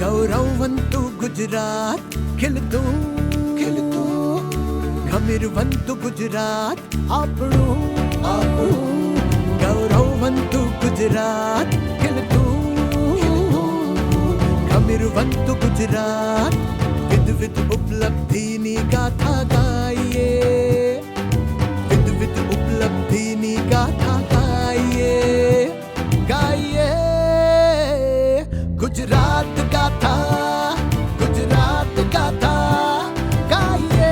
ગૌરવવંતુ ગુજરાત ખીલતું ગમીરવંતુ ગુજરાત આપણું ગૌરવવંતુ ગુજરાત ખીલતું ગમીરવંતુ ગુજરાત વિવિધ ઉપલબ્ધિની ગાથા ગાઈએ વિવિધ ઉપલબ્ધિની ગાથા ગાઈએ ગુજરાત ગાથા ગુજરાત ગાથા ગાઈએ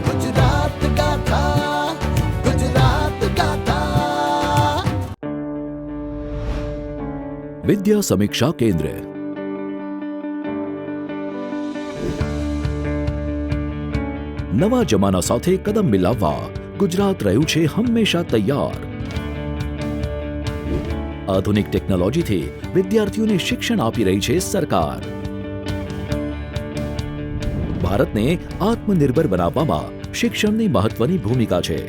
ગુજરાત ગાથા ગુજરાત ગાથા વિદ્યા સમીક્ષા કેન્દ્ર નવા જમાના સાથે કદમ મિલાવવા ગુજરાત રહ્યું છે હંમેશા તૈયાર. આધુનિક ટેકનોલોજીથી વિદ્યાર્થીઓને શિક્ષણ આપી રહી છે સરકાર. ભારતને આત્મનિર્ભર બનાવવામાં શિક્ષણની મહત્વની ભૂમિકા છે,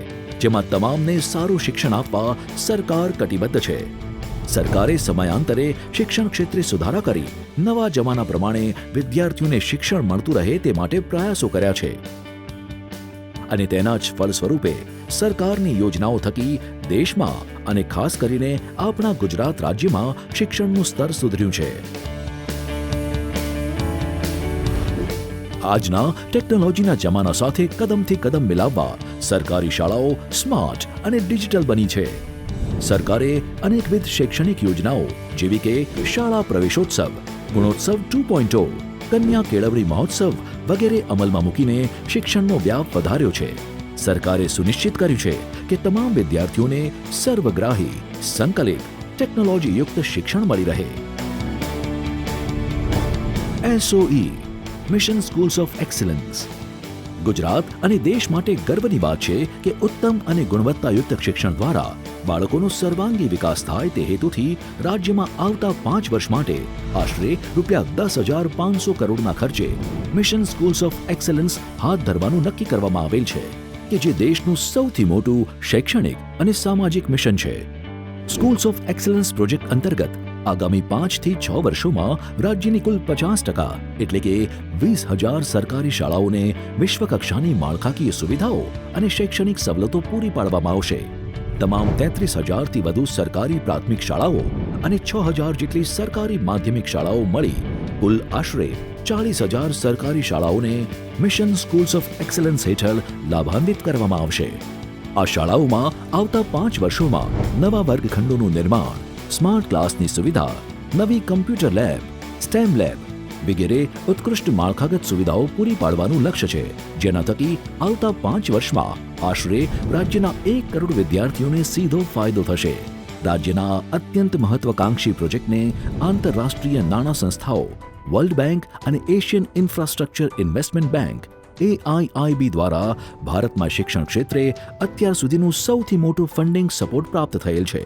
જેમાં તમામને સારું શિક્ષણ આપવા સરકાર કટિબદ્ધ છે. સરકારે સમયાંતરે શિક્ષણ ક્ષેત્રે સુધારા કરી નવા જમાના પ્રમાણે વિદ્યાર્થીઓને શિક્ષણ મળતું રહે તે માટે પ્રયાસો કર્યા છે. અને તેના જ ફળ સ્વરૂપે સરકારની યોજનાઓ થકી દેશમાં અને ખાસ કરીને આપણા ગુજરાત રાજ્યમાં શિક્ષણનું સ્તર સુધર્યું છે. આજના ટેકનોલોજીના જમાના સાથે કદમથી કદમ મિલાવવા સરકારી શાળાઓ સ્માર્ટ અને ડિજિટલ બની છે. સરકારે અનેકવિધ શૈક્ષણિક યોજનાઓ જેવી કે શાળા પ્રવેશોત્સવ, ગુણોત્સવ 2.0, કન્યા કેળવણી મહોત્સવ વગેરે અમલમાં મૂકીને શિક્ષણનો વ્યાપ વધાર્યો છે. સરકારે સુનિશ્ચિત કર્યું છે કે તમામ વિદ્યાર્થીઓને સર્વગ્રાહી, સંકલિત, ટેકનોલોજીયુક્ત શિક્ષણ મળી રહે. SOE mission schools of excellence. Gujarat અને દેશ માટે ગર્વની વાત છે કે ઉત્તમ અને ગુણવત્તાયુક્ત શિક્ષણ દ્વારા બાળકોનો સર્વાંગી વિકાસ થાય તે હેતુથી રાજ્યમાં આવતા 5 વર્ષ માટે આશરે ₹10,500 કરોડના ખર્ચે મિશન સ્કૂલ્સ ઓફ એક્સલન્સ હાથ ધરવાનું નક્કી કરવામાં આવેલ છે, કે જે દેશનું સૌથી મોટું શૈક્ષણિક અને સામાજિક મિશન છે. સ્કૂલ્સ ઓફ એક્સલન્સ પ્રોજેક્ટ અંતર્ગત આગામી 5 થી 6 વર્ષોમાં રાજ્યની કુલ 50% એટલે કે 20,000 સરકારી શાળાઓને વિશ્વકક્ષાની માળખાકીય સુવિધાઓ અને શૈક્ષણિક સવલતો પૂરી પાડવામાં આવશે. તમામ 33,000થી વધુ સરકારી પ્રાથમિક શાળાઓ અને 6,000 જેટલી સરકારી માધ્યમિક શાળાઓ મળી કુલ આશરે 40,000 સરકારી શાળાઓને મિશન સ્કૂલ્સ ઓફ એક્સલન્સ હેઠળ લાભાન્વિત કરવામાં આવશે. આ શાળાઓમાં આવતા 5 વર્ષોમાં નવા વર્ગખંડોનું નિર્માણ, સ્માર્ટ ક્લાસની સુવિધા, નવી કમ્પ્યુટર લેબ, સ્ટેમ લેબ વગેરે ઉત્કૃષ્ટ માળખાગત સુવિધાઓ પૂરી પાડવાનું લક્ષ્ય છે, જેના થકી આવતા 5 વર્ષમાં આશરે રાજ્યના 1 કરોડ વિદ્યાર્થીઓને સીધો ફાયદો થશે. રાજ્યના અત્યંત મહત્વાકાંક્ષી પ્રોજેક્ટને આંતરરાષ્ટ્રીય નાણાં સંસ્થાઓ, વર્લ્ડ બેંક અને Asian infrastructure investment bank AIIB દ્વારા ભારતમાં શિક્ષણ ક્ષેત્રે અત્યાર સુધીનું સૌથી મોટું ફંડિંગ સપોર્ટ પ્રાપ્ત થયેલ છે.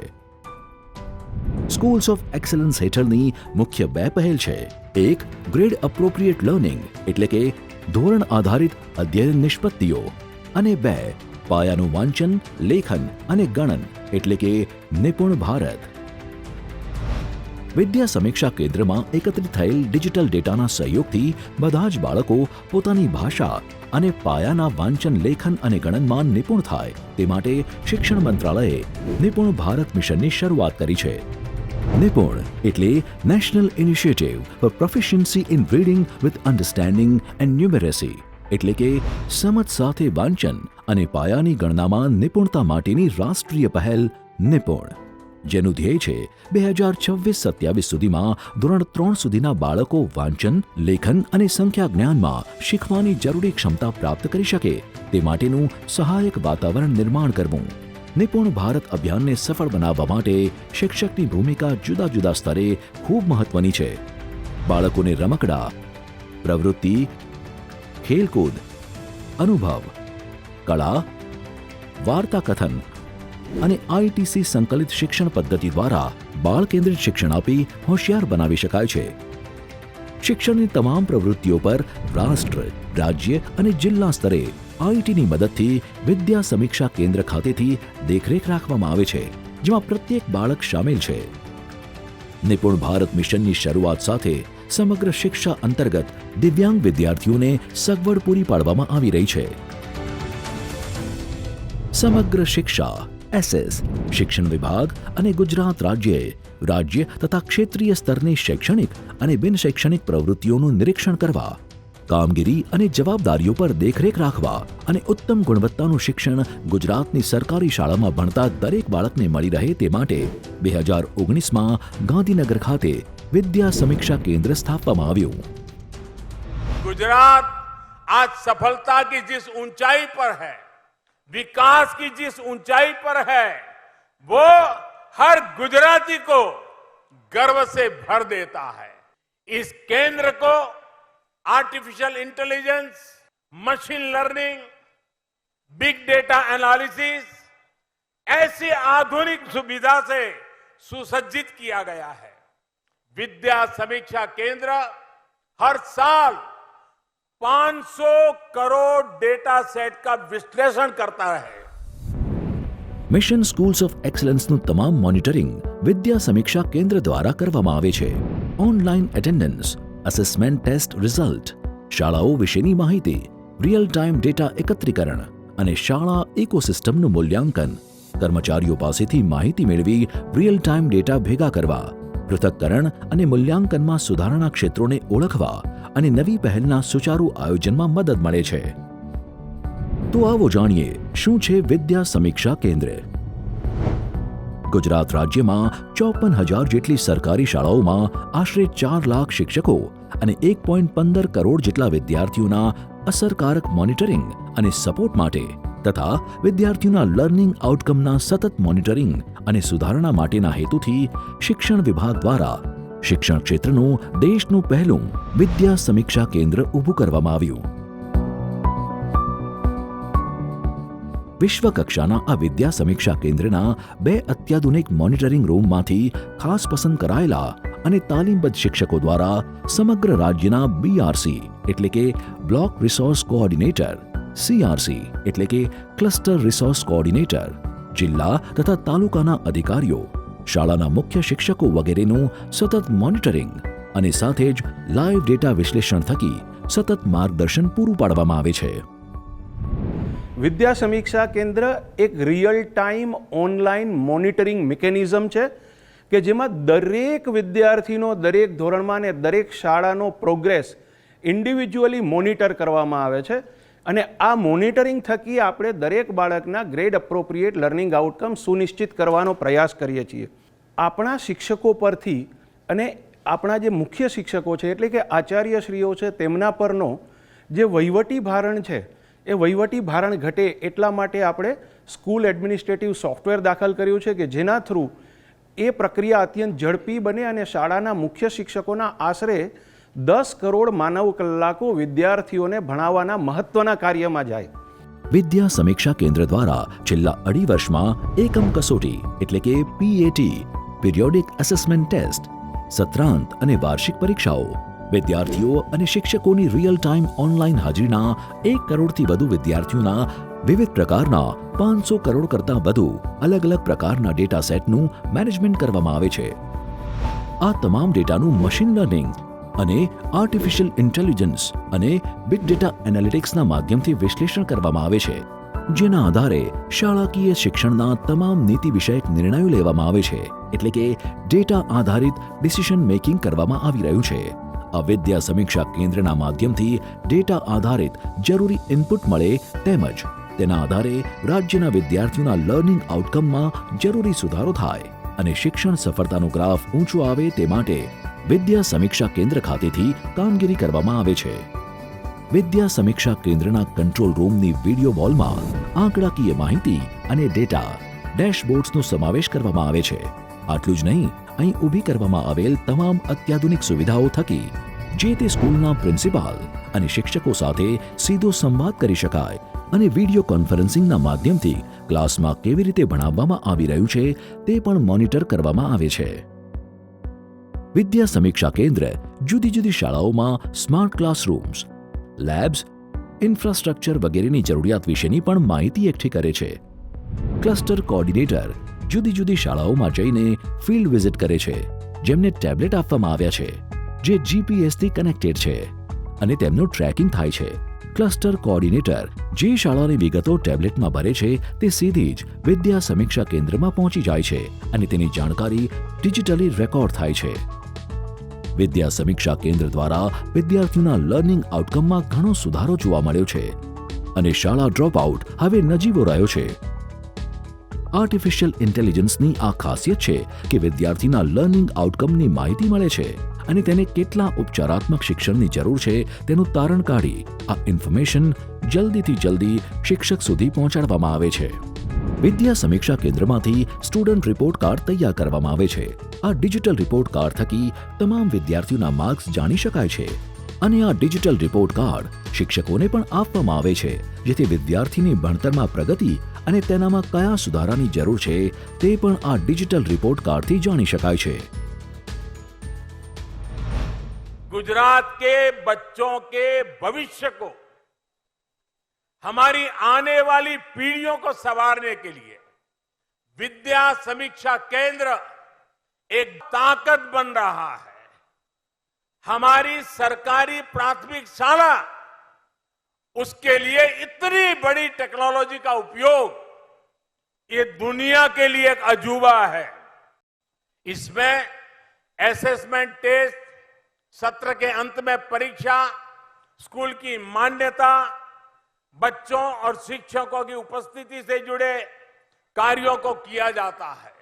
સ્કૂલ્સ ઓફ એક્સલન્સ હેઠળની મુખ્ય 2 પહેલ છે. એક, ગ્રેડ એપ્રોપ્રિએટ લર્નિંગ એટલે કે ધોરણ આધારિત અધ્યયન નિષ્પત્તિઓ, અને 2, પાયાનું વાંચન, લેખન અને ગણન એટલે કે નિપુણ ભારત. વિદ્યા સમીક્ષા કેન્દ્રમાં એકત્રિત થયેલ ડિજિટલ ડેટાના સહયોગથી બધા જ બાળકો પોતાની ભાષા અને પાયાના વાંચન, લેખન અને ગણનમાં નિપુણ થાય તે માટે શિક્ષણ મંત્રાલયે નિપુણ ભારત મિશનની શરૂઆત કરી છે. નિપુણ એટલે national initiative for proficiency in reading with understanding and numeracy એટલે કે સમજ સાથે વાંચન અને પાયાની ગણનામાં નિપુણતા માટેની રાષ્ટ્રીય પહેલ નિપુણ, જેનું ધ્યેય છે 2026-27 સુધીમાં ધોરણ 3 સુધીના બાળકો વાંચન, લેખન અને સંખ્યા જ્ઞાનમાં શીખવાની જરૂરી ક્ષમતા પ્રાપ્ત કરી શકે તે માટેનું સહાયક વાતાવરણ નિર્માણ કરવું. નિપુણ ભારત અભિયાનને સફળ બનાવવા માટે શિક્ષકની ભૂમિકા જુદા જુદા સ્તરે ખૂબ મહત્વની છે. બાળકોને રમકડા, પ્રવૃત્તિ, ખેલકૂદ, અનુભવ, કળા, વાર્તા કથન અને ITC સંકલિત શિક્ષણ પદ્ધતિ દ્વારા બાળ કેન્દ્રિત શિક્ષણ આપી હોશિયાર બનાવી શકાય છે. શિક્ષણની તમામ પ્રવૃત્તિઓ પર રાષ્ટ્ર, રાજ્ય અને જિલ્લા સ્તરે IITની મદદથી વિદ્યા સમીક્ષા કેન્દ્ર ખાતેથી દેખરેખ રાખવામાં આવે છે, જેમાં પ્રત્યેક બાળક સામેલ છે. નિપુણ ભારત મિશનની શરૂઆત સાથે સમગ્ર શિક્ષા અંતર્ગત દિવ્યાંગ વિદ્યાર્થીઓને સગવડ પૂરી પાડવામાં આવી રહી છે. સમગ્ર શિક્ષા SS શિક્ષણ વિભાગ અને ગુજરાત રાજ્ય તથા ક્ષેત્રીય સ્તરની શૈક્ષણિક અને બિન શૈક્ષણિક પ્રવૃત્તિઓનું નિરીક્ષણ કરવા, કામગીરી અને જવાબદારીઓ પર દેખરેખ રાખવા અને ઉત્તમ ગુણવત્તાનું શિક્ષણ ગુજરાતની સરકારી શાળામાં ભણતા દરેક બાળકને મળી રહે તે માટે 2019માં ગાંધીનગર ખાતે વિદ્યા સમીક્ષા કેન્દ્ર સ્થાપવામાં આવ્યું. गुजरात आज सफलता की जिस ऊंचाई पर है, विकास की जिस ऊंचाई पर है, वो हर गुजराती को गर्व से भर देता है. इस केंद्र को artificial intelligence, machine learning, big data analysis ऐसी आधुनिक सुविधा से सुसज्जित किया गया है. विद्या समीक्षा केंद्र हर साल 500 करोड़ डेटा सेट का विश्लेषण करता है. મિશન સ્કૂલ્સ ઓફ એક્સલન્સનું તમામ મોનિટરિંગ વિદ્યા સમીક્ષા કેન્દ્ર દ્વારા કરવામાં આવે છે. Online attendance, assessment test result, શાળાઓ વિશેની માહિતી, રિયલ ટાઈમ ડેટા એકત્રીકરણ અને શાળા ઇકોસિસ્ટમનું મૂલ્યાંકન, કર્મચારીઓ પાસેથી માહિતી મેળવી રિયલ ટાઈમ ડેટા ભેગા કરવા, પૃથક્કરણ અને મૂલ્યાંકનમાં સુધારણા ક્ષેત્રોને ઓળખવા અને નવી પહેલના સુચારુ આયોજનમાં મદદ મળે છે. તો આવો જાણીએ શું છે વિદ્યા સમીક્ષા કેન્દ્ર. ગુજરાત રાજ્યમાં 54,000 જેટલી સરકારી શાળાઓમાં આશરે 4 લાખ શિક્ષકો અને 1.15 કરોડ જેટલા વિદ્યાર્થીઓના અસરકારક મોનિટરિંગ અને સપોર્ટ માટે તથા વિદ્યાર્થીઓના લર્નિંગ આઉટકમના સતત મોનિટરિંગ અને સુધારણા માટેના હેતુથી શિક્ષણ વિભાગ દ્વારા શિક્ષણ ક્ષેત્રનું દેશનું પહેલું વિદ્યા સમીક્ષા કેન્દ્ર ઊભું કરવામાં આવ્યું. વિશ્વ કક્ષાના આ વિદ્યા સમીક્ષા કેન્દ્રના 2 અત્યાધુનિક મોનિટરિંગ રૂમમાંથી ખાસ પસંદ કરાયેલા અને તાલીમબદ્ધ શિક્ષકો દ્વારા સમગ્ર રાજ્યના BRC એટલે કે બ્લોક રિસોર્સ કોઓર્ડિનેટર, CRC એટલે કે ક્લસ્ટર રિસોર્સ કોઓર્ડિનેટર, જિલ્લા તથા તાલુકાના અધિકારીઓ, શાળાના મુખ્ય શિક્ષકો વગેરેનું સતત મોનિટરિંગ અને સાથે જ લાઈવ ડેટા વિશ્લેષણ થકી સતત માર્ગદર્શન પૂરું પાડવામાં આવે છે. વિદ્યા સમીક્ષા કેન્દ્ર એક real time online monitoring mechanism છે કે જેમાં દરેક વિદ્યાર્થીનો દરેક ધોરણમાં અને દરેક શાળાનો પ્રોગ્રેસ ઇન્ડિવિજ્યુઅલી મોનિટર કરવામાં આવે છે અને આ મોનિટરિંગ થકી આપણે દરેક બાળકના ગ્રેડ એપ્રોપ્રિએટ લર્નિંગ આઉટકમ સુનિશ્ચિત કરવાનો પ્રયાસ કરીએ છીએ. આપણા શિક્ષકો પરથી અને આપણા જે મુખ્ય શિક્ષકો છે એટલે કે આચાર્યશ્રીઓ છે તેમના પરનો જે વહીવટી ભારણ છે એ વહીવટી ભારણ ઘટે એટલા માટે આપણે સ્કૂલ એડમિનિસ્ટ્રેટિવ સોફ્ટવેર દાખલ કર્યું છે કે જેના થ્રુ એ પ્રક્રિયા અત્યંત ઝડપી બને અને શાળાના મુખ્ય શિક્ષકોના આશરે 10 કરોડ માનવ કલાકો વિદ્યાર્થીઓને ભણાવવાના મહત્વના કાર્યમાં જાય. વિદ્યા સમીક્ષા કેન્દ્ર દ્વારા છેલ્લા 2.5 વર્ષમાં એકમ કસોટી એટલે કે PAT, પિરિયોડિક એસેસમેન્ટ ટેસ્ટ, સત્રાંત અને વાર્ષિક પરીક્ષાઓ, વિદ્યાર્થીઓ અને શિક્ષકોની રિયલ ટાઈમ ઓનલાઈન હાજરીના 1 કરોડથી વધુ વિદ્યાર્થીઓના વિવિધ પ્રકારના 500 કરોડ કરતાં વધુ અલગ અલગ પ્રકારના ડેટા સેટનું મેનેજમેન્ટ કરવામાં આવે છે. આ તમામ ડેટાનું મશીન લર્નિંગ અને આર્ટિફિશિયલ ઇન્ટેલિજન્સ અને બિગ ડેટા એનાલિટિક્સના માધ્યમથી વિશ્લેષણ કરવામાં આવે છે, જેના આધારે શાળાકીય શિક્ષણના તમામ નીતિ વિષયક નિર્ણયો લેવામાં આવે છે. એટલે કે ડેટા આધારિત ડિસિઝન મેકિંગ કરવામાં આવી રહ્યું છે. આ વિદ્યા સમીક્ષા કેન્દ્રના માધ્યમથી ડેટા આધારિત જરૂરી ઇનપુટ મળે તેમજ તેના આધારે રાજ્યના વિદ્યાર્થીઓના લર્નિંગ આઉટકમમાં જરૂરી સુધારો થાય અને શિક્ષણ સફળતાનો ગ્રાફ ઊંચો આવે તે માટે વિદ્યા સમીક્ષા કેન્દ્ર ખાતેથી કામગીરી કરવામાં આવે છે. વિદ્યા સમીક્ષા કેન્દ્રના કંટ્રોલ રૂમની વિડીયો વોલમાં આંકડાકીય માહિતી અને ડેટા ડેશબોર્ડ્સનો સમાવેશ કરવામાં આવે છે. આટલું જ નહીં, અહીં ઊભી કરવામાં આવેલ તમામ અત્યાધુનિક સુવિધાઓ થકી જે તે સ્કૂલના પ્રિન્સિપાલ અને શિક્ષકો સાથે સીધો સંવાદ કરી શકાય અને વિડીયો કોન્ફરન્સિંગના માધ્યમથી ક્લાસમાં કેવી રીતે ભણાવવામાં આવી રહ્યું છે તે પણ મોનિટર કરવામાં આવે છે. વિદ્યા સમીક્ષા કેન્દ્ર જુદી જુદી શાળાઓમાં સ્માર્ટ ક્લાસરૂમ્સ, લેબ્સ, ઇન્ફ્રાસ્ટ્રક્ચર વગેરેની જરૂરિયાત વિશેની પણ માહિતી એકઠી કરે છે. ક્લસ્ટર કોઓર્ડિનેટર જુદી જુદી શાળાઓમાં જઈને ફિલ્ડ વિઝિટ કરે છે જેમને ટેબ્લેટ આપવામાં આવ્યા છે જે જીપીએસથી કનેક્ટેડ છે અને તેમનું ટ્રેકિંગ થાય છે. ક્લસ્ટર કોઓર્ડિનેટર જે શાળાની વિગતો ટેબ્લેટમાં ભરે છે તે સીધી જ વિદ્યા સમીક્ષા કેન્દ્રમાં પહોંચી જાય છે અને તેની જાણકારી ડિજિટલી રેકોર્ડ થાય છે. વિદ્યા સમીક્ષા કેન્દ્ર દ્વારા વિદ્યાર્થીઓના લર્નિંગ આઉટકમમાં ઘણો સુધારો જોવા મળ્યો છે અને શાળા ડ્રોપ આઉટ હવે નજીવો રહ્યો છે. આર્ટિફિશિયલ ઇન્ટેલિજન્સની આ ખાસિયત છે કે વિદ્યાર્થીના લર્નિંગ આઉટકમની માહિતી મળે છે અને તેને કેટલા ઉપચારાત્મક શિક્ષણની જરૂર છે તેનું તારણ કાઢી આ ઇન્ફોર્મેશન જલ્દીથી જલ્દી શિક્ષક સુધી પહોંચાડવામાં આવે છે. વિદ્યા સમીક્ષા કેન્દ્રમાંથી સ્ટુડન્ટ રિપોર્ટ કાર્ડ તૈયાર કરવામાં આવે છે. આ ડિજિટલ રિપોર્ટ કાર્ડ થકી તમામ વિદ્યાર્થીઓના માર્ક્સ જાણી શકાય છે અને આ ડિજિટલ રિપોર્ટ કાર્ડ શિક્ષકોને પણ આપવામાં આવે છે જેથી વિદ્યાર્થીની ભણતરમાં પ્રગતિ અને તેનામાં કયા સુધારાની જરૂર છે તે પણ આ ડિજિટલ રિપોર્ટ કાર્ડથી જાણી શકાય છે. गुजरात के बच्चों के भविष्य को, हमारी आने वाली पीढ़ियों को संवारने के लिए विद्या समीक्षा केंद्र एक ताकत बन रहा है. हमारी सरकारी प्राथमिक शाला उसके लिए इतनी बड़ी टेक्नोलॉजी का उपयोग ये दुनिया के लिए एक अजूबा है. इसमें असेसमेंट टेस्ट, सत्र के अंत में परीक्षा, स्कूल की मान्यता, बच्चों और शिक्षकों की उपस्थिति से जुड़े कार्यों को किया जाता है.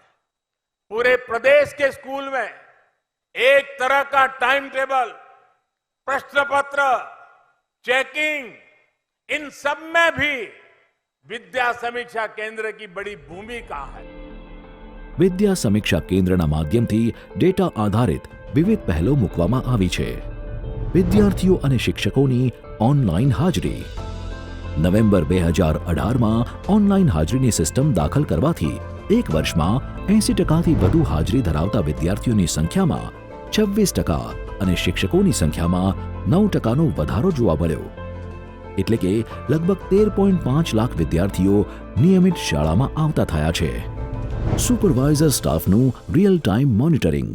पूरे प्रदेश के स्कूल में एक तरह का टाइम टेबल, प्रश्न पत्र, चेकिंग, इन सब में भी विद्या समीक्षा केंद्र की बड़ी भूमिका है. વિદ્યા સમીક્ષા કેન્દ્રના માધ્યમથી ડેટા આધારિત વિવિધ પહેલો મૂકવામાં આવી છે. વિદ્યાર્થીઓ અને શિક્ષકોની ઓનલાઈન હાજરી. નવેમ્બર 2018માં ઓનલાઈન હાજરીની સિસ્ટમ દાખલ કરવાથી એક વર્ષમાં 80%થી વધુ હાજરી ધરાવતા વિદ્યાર્થીઓની સંખ્યામાં 26% અને શિક્ષકોની સંખ્યામાં 9%નો વધારો જોવા મળ્યો. એટલે કે લગભગ 13.5 લાખ વિદ્યાર્થીઓ નિયમિત શાળામાં આવતા થયા છે. સુપરવાઇઝર સ્ટાફનું રિયલ ટાઈમ મોનિટરિંગ.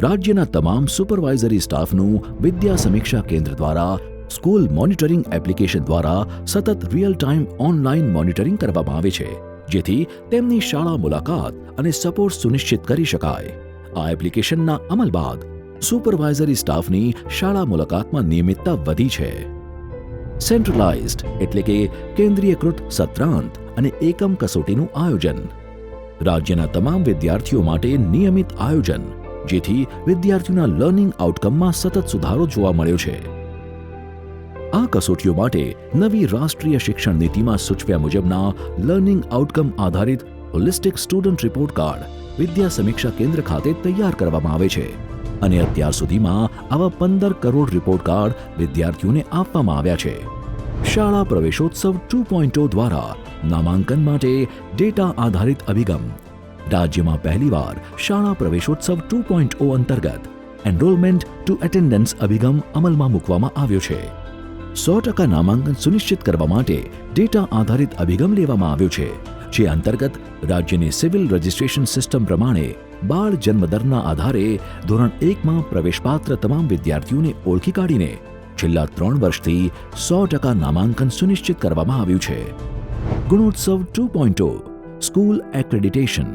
રાજ્યના તમામ સુપરવાઇઝરી સ્ટાફનું વિદ્યા સમીક્ષા કેન્દ્ર દ્વારા સ્કૂલ મોનિટરિંગ એપ્લિકેશન દ્વારા સતત રિયલ ટાઈમ ઓનલાઈન મોનિટરિંગ કરવામાં આવે છે જેથી તેમની શાળા મુલાકાત અને સપોર્ટ સુનિશ્ચિત કરી શકાય. આ એપ્લિકેશનના અમલ બાદ સુપરવાઇઝરી સ્ટાફની શાળા મુલાકાતમાં નિયમિતતા વધી છે. સેન્ટ્રલાઇઝ્ડ એટલે કે કેન્દ્રીયકૃત સત્રાંત અને એકમ કસોટીનું આયોજન. રાજ્યના તમામ વિદ્યાર્થીઓ માટે નિયમિત આયોજન જેથી વિદ્યાર્થીઓના લર્નિંગ આઉટકમમાં સતત સુધારો જોવા મળ્યો છે. આ કસોટીઓ માટે નવી રાષ્ટ્રીય શિક્ષણ નીતિમાં સૂચવ્યા મુજબના લર્નિંગ આઉટકમ આધારિત હોલિસ્ટિક સ્ટુડન્ટ રિપોર્ટ કાર્ડ વિદ્યા સમીક્ષા કેન્દ્ર ખાતે તૈયાર કરવામાં આવે છે અને અત્યાર સુધીમાં આવા 15 કરોડ રિપોર્ટ કાર્ડ વિદ્યાર્થીઓને આપવામાં આવ્યા છે. શાળા પ્રવેશોત્સવ 2.0 દ્વારા નામાંકન માટે ડેટા આધારિત અભિગમ. રાજ્યમાં પહેલીવાર શાળા પ્રવેશોત્સવ 2.0 અંતર્ગત એનરોલમેન્ટ ટુ એટેન્ડન્સ અભિગમ અમલમાં મૂકવામાં આવ્યો છે. 100% નામાંકન સુનિશ્ચિત કરવા માટે ડેટા આધારિત અભિગમ લેવામાં આવ્યો છે જે અંતર્ગત રાજ્યની સિવિલ રજિસ્ટ્રેશન સિસ્ટમ પ્રમાણે બાળ જન્મદરના આધારે ધોરણ 1માં પ્રવેશપાત્ર તમામ વિદ્યાર્થીઓને ઓળખી કાઢીને છેલ્લા 3 વર્ષથી 100% નામાંકન સુનિશ્ચિત કરવામાં આવ્યું છે. ગુણોત્સવ 2.0 સ્કૂલ એક્રેડિટેશન.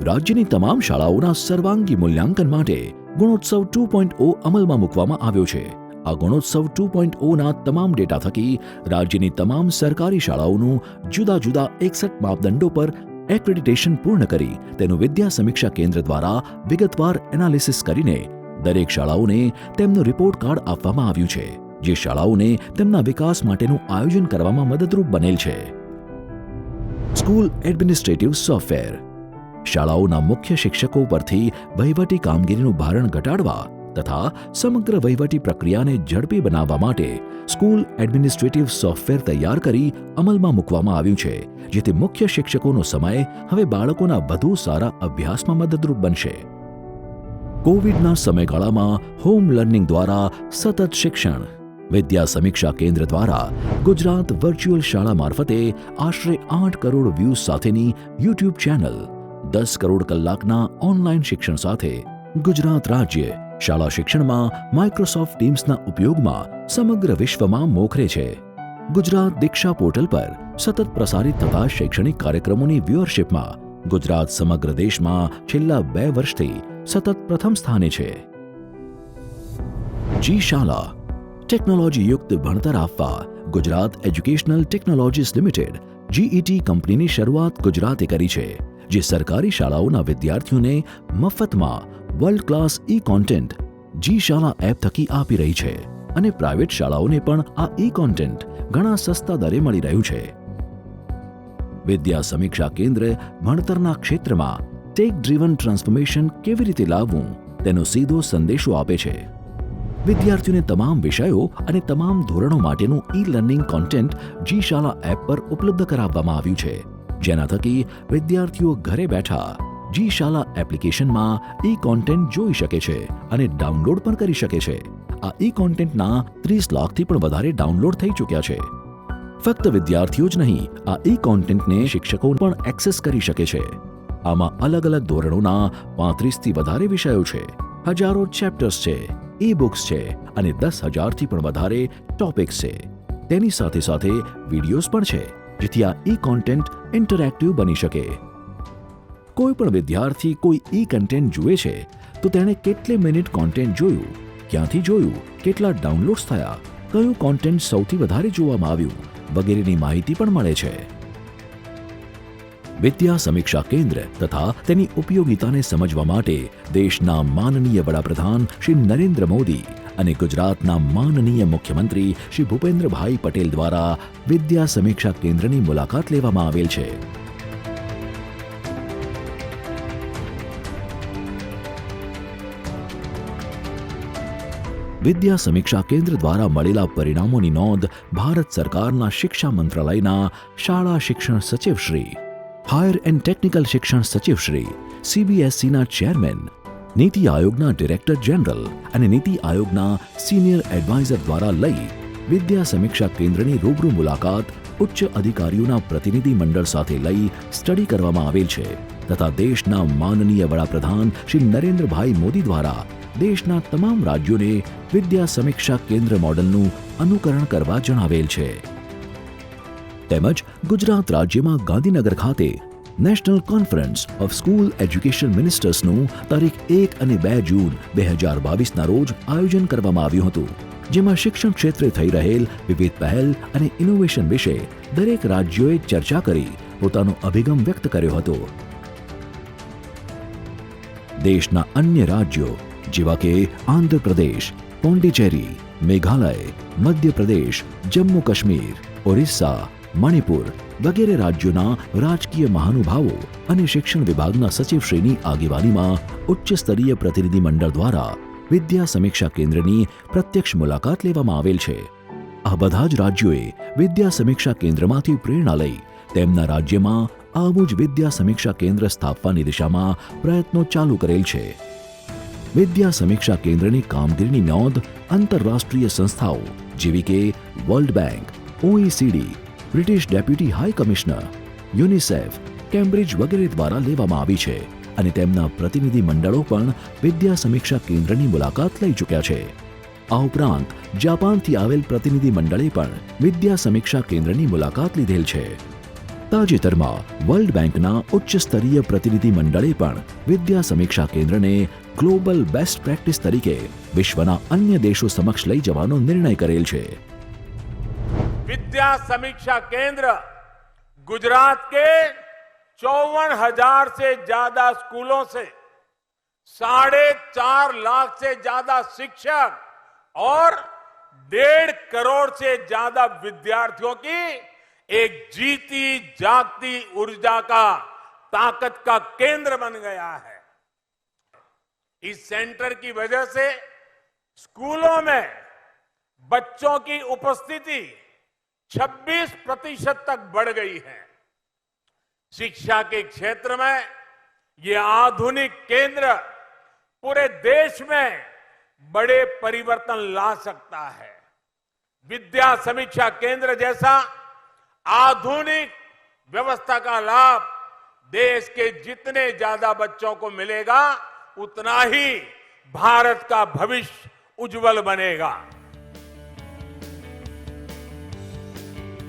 રાજ્યની તમામ શાળાઓના સર્વાંગી મૂલ્યાંકન માટે ગુણોત્સવ 2.0 અમલમાં મૂકવામાં આવ્યો છે. આ ગુણોત્સવ 2.0ના તમામ ડેટા થકી રાજ્યની તમામ સરકારી શાળાઓનું જુદા જુદા 61 માપદંડો પર એક્રેડિટેશન પૂર્ણ કરી તેનું વિદ્યા સમીક્ષા કેન્દ્ર દ્વારા વિગતવાર એનાલિસિસ કરીને દરેક શાળાઓને તેમનું રિપોર્ટ કાર્ડ આપવામાં આવ્યું છે જે શાળાઓને તેમના વિકાસ માટેનું આયોજન કરવામાં મદદરૂપ બનેલ છે. School administrative software. શાળાઓના મુખ્ય શિક્ષકો પરથી વહીવટી કામગીરીનું ભારણ ઘટાડવા તથા સમગ્ર વહીવટી પ્રક્રિયાને ઝડપી બનાવવા માટે સ્કૂલ એડમિનિસ્ટ્રેટિવ સોફ્ટવેર તૈયાર કરી અમલમાં મૂકવામાં આવ્યું છે જેથી મુખ્ય શિક્ષકોનો સમય હવે બાળકોના વધુ સારા અભ્યાસમાં મદદરૂપ બનશે. કોવિડના સમયગાળામાં હોમ લર્નિંગ દ્વારા સતત શિક્ષણ. વિદ્યા સમીક્ષા કેન્દ્ર દ્વારા ગુજરાત વર્ચ્યુઅલ શાળા મારફતે આશરે 8 કરોડ વ્યૂઝ સાથેની યુટ્યુબ ચેનલ, 10 કરોડ કલાકના ઓનલાઈન શિક્ષણ સાથે ગુજરાત રાજ્ય શાળા શિક્ષણમાં માઇક્રોસોફ્ટ ટીમ્સના ઉપયોગમાં સમગ્ર વિશ્વમાં મોખરે છે. ગુજરાત દીક્ષા પોર્ટલ પર સતત પ્રસારિત થતા શૈક્ષણિક કાર્યક્રમોની વ્યુઅરશિપમાં ગુજરાત સમગ્ર દેશમાં છેલ્લા 2 વર્ષથી સતત પ્રથમ સ્થાને છે. જી શાલા ટેકનોલોજી યુક્ત ભણતર આપવા Gujarat educational technologies limited GET કંપનીની શરૂઆત ગુજરાતે કરી છે, જે સરકારી શાળાઓના વિદ્યાર્થીઓને મફતમાં વર્લ્ડ ક્લાસ કોન્ટેન્ટ જી શાલા એપ થકી આપી રહી છે અને પ્રાઇવેટ શાળાઓને પણ આ કોન્ટેન્ટ ઘણા સસ્તા દરે મળી રહ્યું છે. વિદ્યા સમીક્ષા કેન્દ્ર ભણતરના ક્ષેત્રમાં ટેક ડ્રીવન ટ્રાન્સફોર્મેશન કેવી રીતે લાવવું તેનો સીધો સંદેશો આપે છે. વિદ્યાર્થીઓને તમામ વિષયો અને તમામ ધોરણો માટેનું લર્નિંગ કોન્ટેન્ટ જી શાલા એપ પર ઉપલબ્ધ કરાવવામાં આવ્યું છે, જેના થકી વિદ્યાર્થીઓ ઘરે બેઠા જી શાલા એપ્લિકેશનમાં કોન્ટેન્ટ જોઈ શકે છે અને ડાઉનલોડ પણ કરી શકે છે. આ કોન્ટેન્ટના 30 લાખથી પણ વધારે ડાઉનલોડ થઈ ચૂક્યા છે. ફક્ત વિદ્યાર્થીઓ જ નહીં, આ કોન્ટેન્ટને શિક્ષકો પણ એક્સેસ કરી શકે છે. આમાં અલગ અલગ ધોરણોના 35થી વધારે વિષયો છે, હજારો ચેપ્ટર્સ છે, બુક્સ છે અને 10,000થી પણ વધારે ટોપિક્સ છે. તેની સાથે સાથે વિડીયોઝ પણ છે, જેથી આ કોન્ટેન્ટ ઇન્ટરેક્ટિવ બની શકે. કોઈ પણ વિદ્યાર્થી કોઈ કન્ટેન્ટ જુએ છે તો તેણે કેટલી મિનિટ કોન્ટેન્ટ જોયું, ક્યાંથી જોયું, કેટલા ડાઉનલોડ્સ થયા, કયું કોન્ટેન્ટ સૌથી વધારે જોવામાં આવ્યું વગેરેની માહિતી પણ મળે છે. વિદ્યા સમીક્ષા કેન્દ્ર તથા તેની ઉપયોગિતાને સમજવા માટે દેશના માનનીય વડાપ્રધાન શ્રી નરેન્દ્ર મોદી અને ગુજરાતના માનનીય મુખ્યમંત્રી શ્રી ભૂપેન્દ્રભાઈ પટેલ દ્વારા વિદ્યા સમીક્ષા કેન્દ્રની મુલાકાત લેવામાં આવેલ છે. વિદ્યા સમીક્ષા કેન્દ્ર દ્વારા મળેલા પરિણામોની નોંધ ભારત સરકારના શિક્ષા મંત્રાલયના શાળા શિક્ષણ સચિવ શ્રી, હાયર એન્ડ ટેકનિકલ શિક્ષણ સચિવ શ્રી, CBSEના ચેરમેન, નીતિ આયોગના ડિરેક્ટર જનરલ અને નીતિ આયોગના સિનિયર એડવાઇઝર દ્વારા લઈ વિદ્યા સમીક્ષા કેન્દ્રની રૂબરૂ મુલાકાત ઉચ્ચ અધિકારીઓના પ્રતિનિધિ મંડળ સાથે લઈ સ્ટડી કરવામાં આવેલ છે તથા દેશના માનનીય વડાપ્રધાન શ્રી નરેન્દ્રભાઈ મોદી દ્વારા દેશના તમામ રાજ્યોને વિદ્યા સમીક્ષા કેન્દ્ર મોડલનું અનુકરણ કરવા જણાવેલ છે. તેમજ ગુજરાત રાજ્યમાં ગાંધીનગર ખાતે national conference of school education મિનિસ્ટર્સનું તારીખ 1 અને 2 જૂન 2022ના રોજ આયોજન કરવામાં આવ્યું હતું, જેમાં શિક્ષણ ક્ષેત્રે થઈ રહેલ વિવિધ પહેલ અને ઇનોવેશન વિશે દરેક રાજ્યોએ ચર્ચા કરી પોતાનો અભિગમ વ્યક્ત કર્યો હતો. દેશના અન્ય રાજ્યો જેવા કે આંધ્રપ્રદેશ, પોંડિચેરી, મેઘાલય, મધ્યપ્રદેશ, જમ્મુ કાશ્મીર, ઓરિસ્સા, મણિપુર વગેરે રાજ્યોના રાજકીય મહાનુભાવો અને શિક્ષણ વિભાગના સચિવશ્રીની આગેવાનીમાં ઉચ્ચ સ્તરીય પ્રતિનિધિ મંડળ દ્વારા વિદ્યા સમીક્ષા કેન્દ્રની પ્રત્યક્ષ મુલાકાત લેવામાં આવેલ છે. આ બધા જ રાજ્યોએ વિદ્યા સમીક્ષા કેન્દ્રમાંથી પ્રેરણા લઈ તેમના રાજ્યમાં આવું જ વિદ્યા સમીક્ષા કેન્દ્ર સ્થાપવાની દિશામાં પ્રયત્નો ચાલુ કરેલ છે. વિદ્યા સમીક્ષા કેન્દ્રની કામગીરીની નોંધ આંતરરાષ્ટ્રીય સંસ્થાઓ જેવી કે world bank, OECD, British deputy high commissioner, UNICEF, Cambridge વગેરે દ્વારા લેવામાં આવી છે અને તેમના પ્રતિનિધિ મંડળો પણ વિદ્યા સમીક્ષા કેન્દ્રની મુલાકાત લઈ ચૂક્યા છે. આ ઉપરાંત જાપાનથી આવેલ પ્રતિનિધિ મંડળે પણ વિદ્યા સમીક્ષા કેન્દ્રની મુલાકાત લીધેલ છે. તાજેતરમાં વર્લ્ડ બેંકના ઉચ્ચ સ્તરીય પ્રતિનિધિ મંડળે પણ વિદ્યા સમીક્ષા કેન્દ્રને ગ્લોબલ બેસ્ટ પ્રેક્ટિસ તરીકે વિશ્વના અન્ય દેશો સમક્ષ લઈ જવાનો નિર્ણય કરેલ છે. विद्या समीक्षा केंद्र गुजरात के 54,000 से ज्यादा स्कूलों से 4.5 लाख से ज्यादा शिक्षक और 1.5 करोड़ से ज्यादा विद्यार्थियों की एक जीती जागती ऊर्जा का ताकत का केंद्र बन गया है. इस सेंटर की वजह से स्कूलों में बच्चों की उपस्थिति 26% तक बढ़ गई है. शिक्षा के क्षेत्र में ये आधुनिक केंद्र पूरे देश में बड़े परिवर्तन ला सकता है. विद्या समीक्षा केंद्र जैसा आधुनिक व्यवस्था का लाभ देश के जितने ज्यादा बच्चों को मिलेगा उतना ही भारत का भविष्य उज्जवल बनेगा।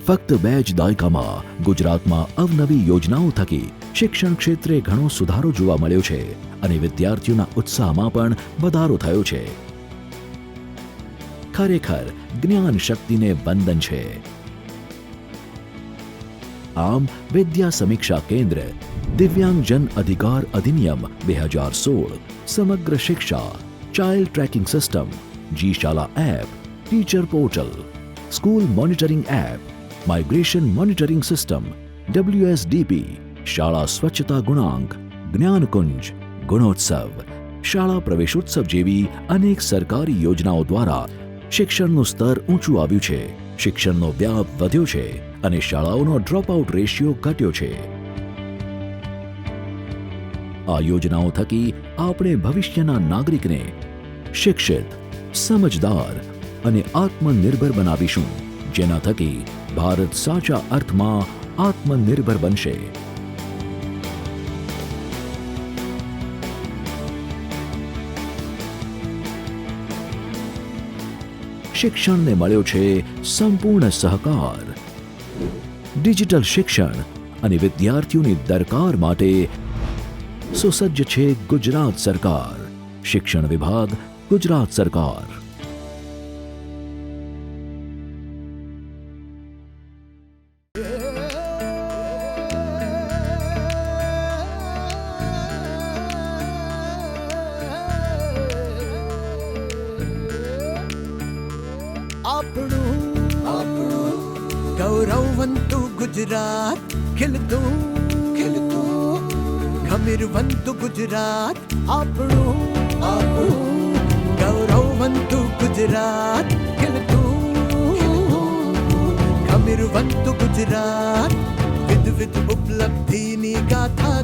ફક્ત 2 જ દાયકામાં ગુજરાતમાં અવનવી યોજનાઓ થકી શિક્ષણ ક્ષેત્રે ઘણો સુધારો જોવા મળ્યો છે અને વિદ્યાર્થીઓના ઉત્સાહમાં પણ વધારો થયો છે. ખરેખર જ્ઞાન શક્તિને વંદન છે. આમ વિદ્યા સમીક્ષા કેન્દ્ર, દિવ્યાંગજન અધિકાર અધિનિયમ 2016, સમગ્ર શિક્ષા, ચાઇલ્ડ ટ્રેકિંગ સિસ્ટમ, જી શાળા app, teacher portal, school monitoring app, migration monitoring system, WSDP, શાળા સ્વચ્છતા ગુણાંક, જ્ઞાનકુંજ, ગુણોત્સવ, શાળા પ્રવેશોત્સવ જેવી અનેક સરકારી યોજનાઓ દ્વારા શિક્ષણનું સ્તર ઊંચું આવ્યું છે, શિક્ષણનો વ્યાપ વધ્યો છે અને શાળાઓનો ડ્રોપઆઉટ રેશિયો ઘટ્યો છે. આ યોજનાઓ થકી આપણે ભવિષ્યના નાગરિકને શિક્ષિત, સમજદાર અને આત્મનિર્ભર બનાવીશું, જેના થકી ભારત સાચા અર્થમાં આત્મનિર્ભર બનશે. શિક્ષણને મળ્યો છે સંપૂર્ણ સહકાર. ડિજિટલ શિક્ષણ અને વિદ્યાર્થીઓની દરકાર માટે સુસજ્જ છે ગુજરાત સરકાર. શિક્ષણ વિભાગ, ગુજરાત સરકાર. આપણું ગૌરવવંતું ગુજરાત, ખીલતું ગમીરવંતું ગુજરાત. આપણું ગૌરવવંતું ગુજરાત, ખીલતું ગમીરવંતું ગુજરાત. વિધ ઉપલબ્ધિની ગાથા